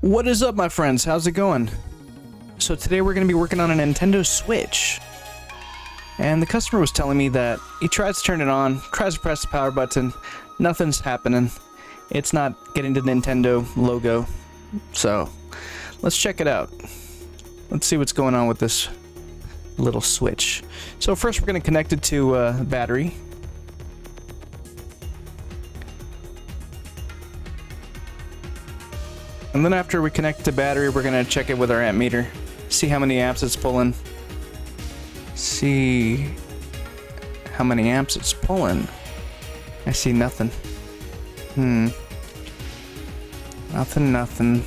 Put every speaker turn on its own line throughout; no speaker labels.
What is up, my friends? How's it going? So today we're going to be working on a Nintendo Switch. And the customer was telling me that he tries to turn it on, tries to press the power button, nothing's happening. It's not getting the Nintendo logo. So let's check it out. Let's see what's going on with this little switch. So first we're going to connect it to battery. And then after we connect to battery, we're going to check it with our amp meter. See how many amps it's pulling. See how many amps it's pulling. I see nothing. Nothing.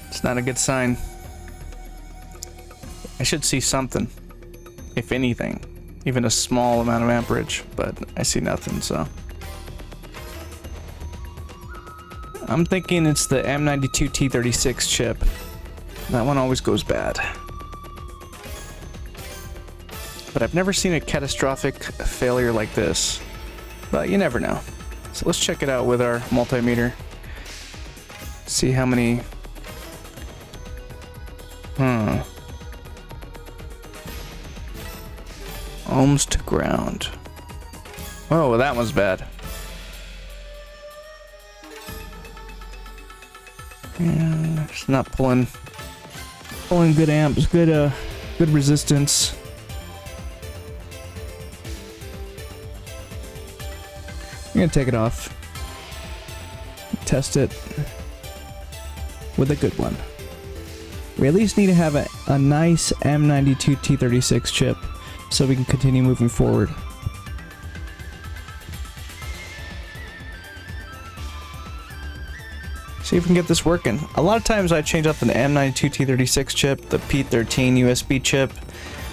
It's not a good sign. I should see something, if anything. Even a small amount of amperage, but I see nothing, so. I'm thinking it's the M92T36 chip. That one always goes bad. But I've never seen a catastrophic failure like this. But you never know. So let's check it out with our multimeter. See how many... Ohms to ground. Oh, well, that one's bad. And it's not pulling good amps, good resistance. I'm gonna take it off. Test it with a good one. We at least need to have a nice M92T36 chip so we can continue moving forward. See if we can get this working. A lot of times I change up the M92T36 chip, the P13 USB chip,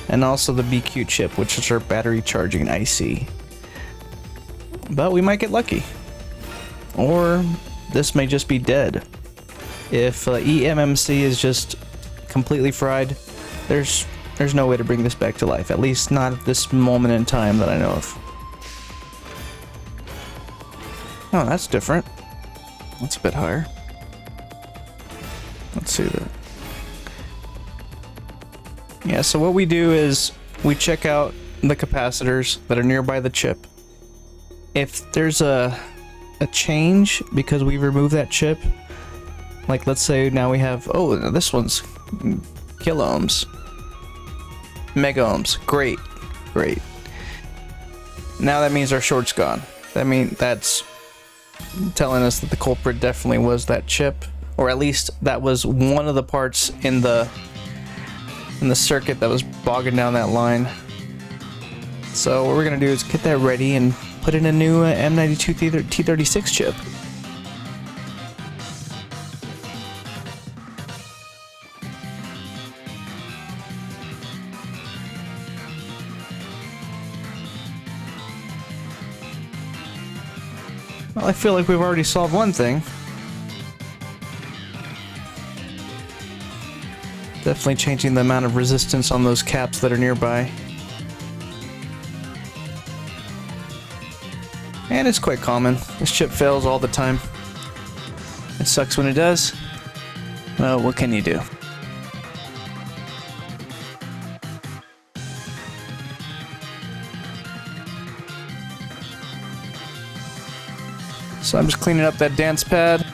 and also the BQ chip, which is our battery charging IC. But we might get lucky. Or this may just be dead. If eMMC is just completely fried, there's no way to bring this back to life. At least not at this moment in time that I know of. Oh, that's different. That's a bit higher. Let's see that. Yeah, so what we do is we check out the capacitors that are nearby the chip. If there's a change because we remove that chip, like let's say now we have, oh, this one's kilo ohms, mega ohms, great. Now that means our short's gone. That's telling us that the culprit definitely was that chip, or at least that was one of the parts in the circuit that was bogging down that line. So what we're gonna do is get that ready and put in a new M92T36 chip. Well, I feel like we've already solved one thing. Definitely changing the amount of resistance on those caps that are nearby. And it's quite common. This chip fails all the time. It sucks when it does. Well, what can you do? So I'm just cleaning up that dance pad.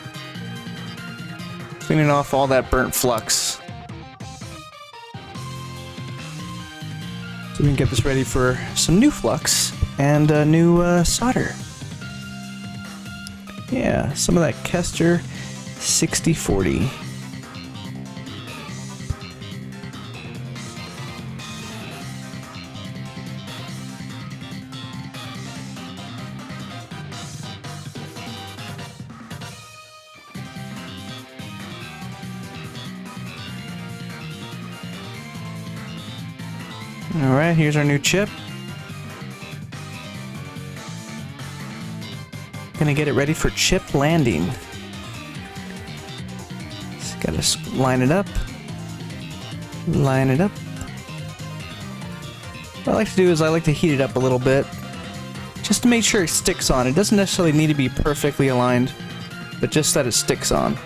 Cleaning off all that burnt flux. So we can get this ready for some new flux and new solder. Yeah, some of that Kester 6040. Alright, here's our new chip. Gonna get it ready for chip landing. Just gotta line it up. Line it up. What I like to do is I like to heat it up a little bit, just to make sure it sticks on. It doesn't necessarily need to be perfectly aligned, but just that it sticks on.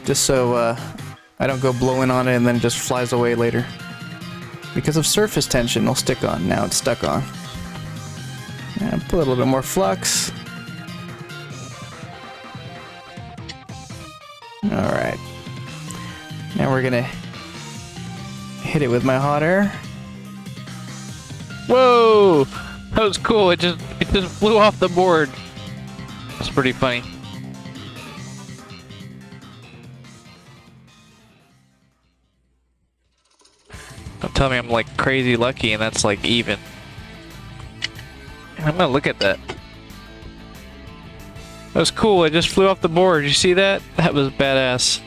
just so I don't go blowing on it and then it just flies away later. Because of surface tension, it'll stick on. Now it's stuck on. And put a little bit more flux. Alright. Now we're gonna hit it with my hot air.
Whoa! That was cool. It just flew off the board. That's pretty funny. Don't tell me I'm like crazy lucky and that's like even. I'm gonna look at that. That was cool. It just flew off the board. You see that? That was badass.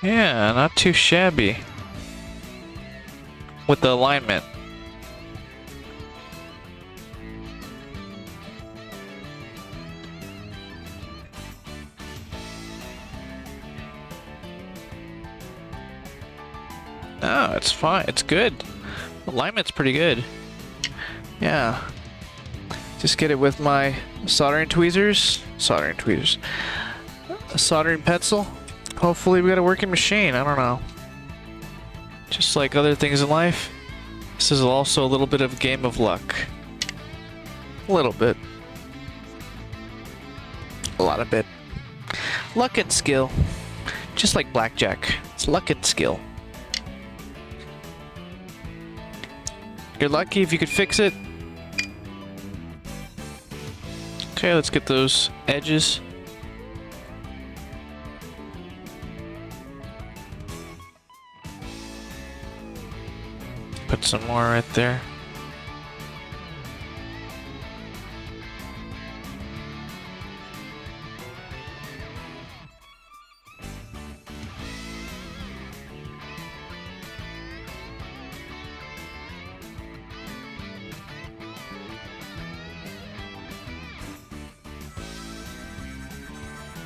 Yeah, not too shabby. With the alignment. No, it's fine. It's good. Alignment's pretty good. Yeah. Just get it with my soldering tweezers. A soldering pencil. Hopefully we got a working machine. I don't know. Just like other things in life, this is also a little bit of a game of luck. A little bit. A lot of bit. Luck and skill. Just like blackjack. It's luck and skill. You're lucky if you could fix it. Okay, let's get those edges. Put some more right there.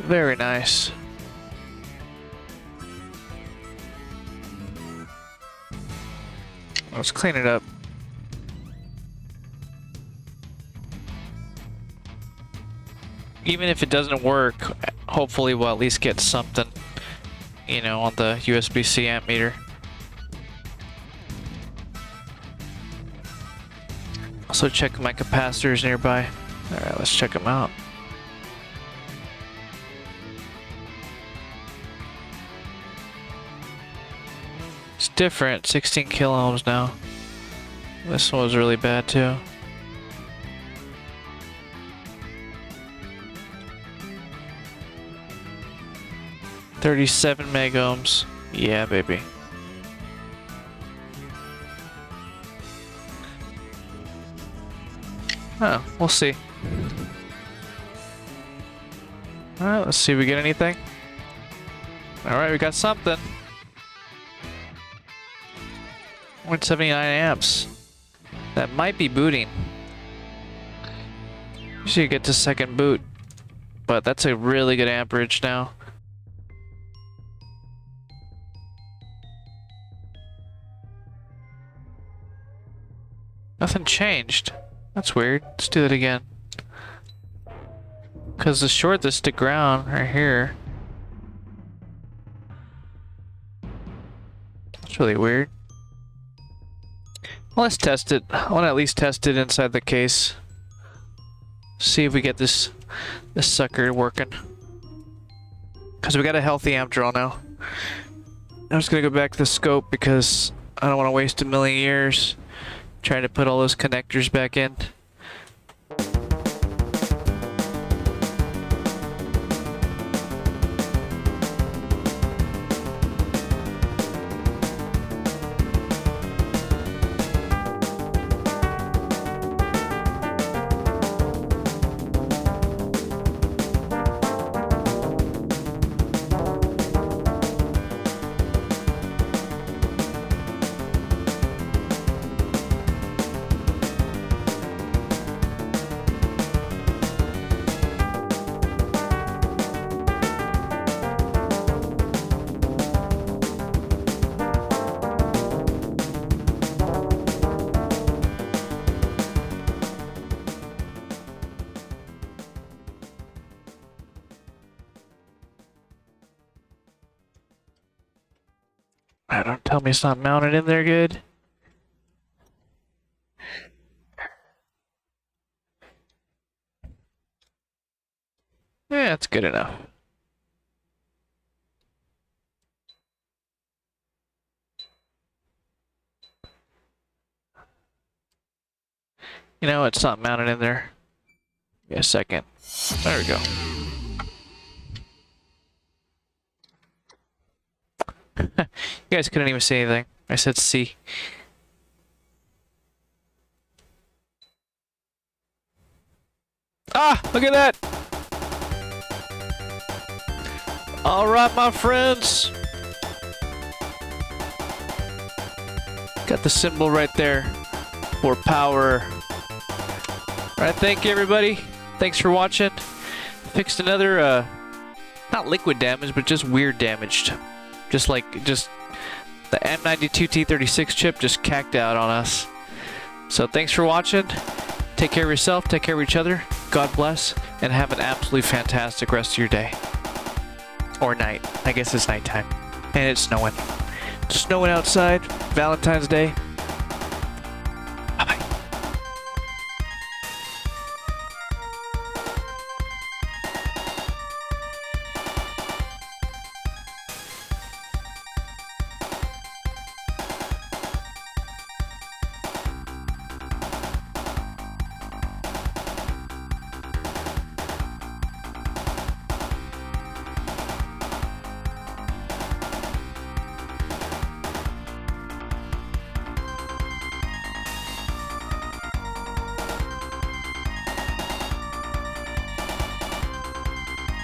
Very nice. Let's clean it up. Even if it doesn't work, hopefully we'll at least get something, you know, on the USB-C amp meter. Also check my capacitors nearby. Alright, let's check them out. It's different, 16 kiloohms now. This one was really bad too. $37 megohms. Yeah, baby. Oh, we'll see. Alright, let's see if we get anything. Alright, we got something. 179 amps. That might be booting. Usually you get to second boot. But that's a really good amperage now. Nothing changed. That's weird. Let's do that again. Because the shortest to ground right here. That's really weird. Well, let's test it. I want to at least test it inside the case. See if we get this sucker working. Because we got a healthy amp draw now. I'm just going to go back to the scope because I don't want to waste a million years trying to put all those connectors back in. Don't tell me it's not mounted in there good. Yeah, that's good enough. You know, it's not mounted in there. Give me a second. There we go. You guys couldn't even say anything. I said C. Ah, look at that! All right, my friends. Got the symbol right there for power. All right, thank you, everybody. Thanks for watching. Fixed another, not liquid damage, but just weird damaged. Just the M92T36 chip just cacked out on us. So thanks for watching. Take care of yourself, take care of each other. God bless, and have an absolutely fantastic rest of your day. Or night. I guess it's nighttime. And it's snowing. It's snowing outside. Valentine's Day.